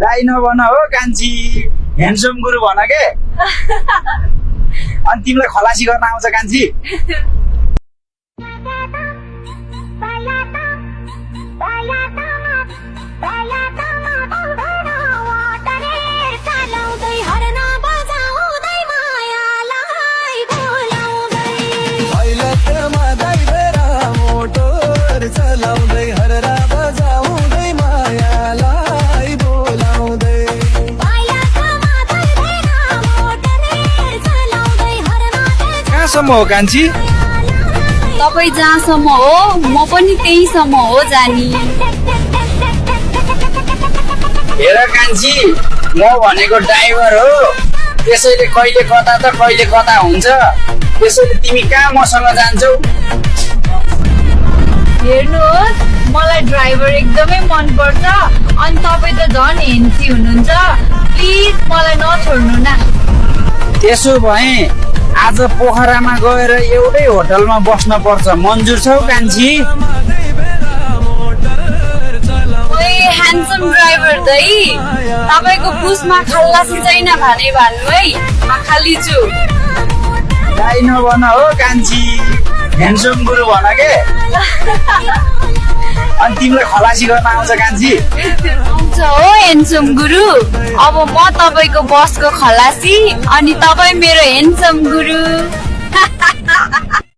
दाइ नभन हो कान्छी, ह्यान्डसम गुरु भन के। अनि तिमीलाई खलासी गर्न आउँछ कान्छी? कहाँसम्म हो कान्छी? तपाईँ जहाँसम्म हो म पनि त्यहीसम्म हो जानी। हेर कान्छी, म भनेको ड्राइभर हो, त्यसैले कहिले कता त कहिले कता हुन्छ। त्यसैले तिमी कहाँ मसँग जान्छौ? हेर्नुहोस्, मलाई ड्राइभर एकदमै मनपर्छ अनि तपाईँ त झन् हेन्सी हुनुहुन्छ। प्लिज मलाई नछोड्नु न। त्यसो भए आज पोखरामा गएर एउटै होटलमा बस्न पर्छ। मंजुर छौ कान्छी? ओए ह्यान्डसम ड्राइभर दाइ, तपाईँको बुसमा खल्लासी छैन भने भन्नु है, म खाली छु। दाइ नभन हो कान्छी, ह्यान्डसम गुरु भन के। अनि तिमीलाई खलासी गर्न आउँछ कान्छी? आउँछ हो ह्यान्डसम गुरु। अब म तपाईँको बसको खलासी अनि तपाईँ मेरो ह्यान्डसम गुरु।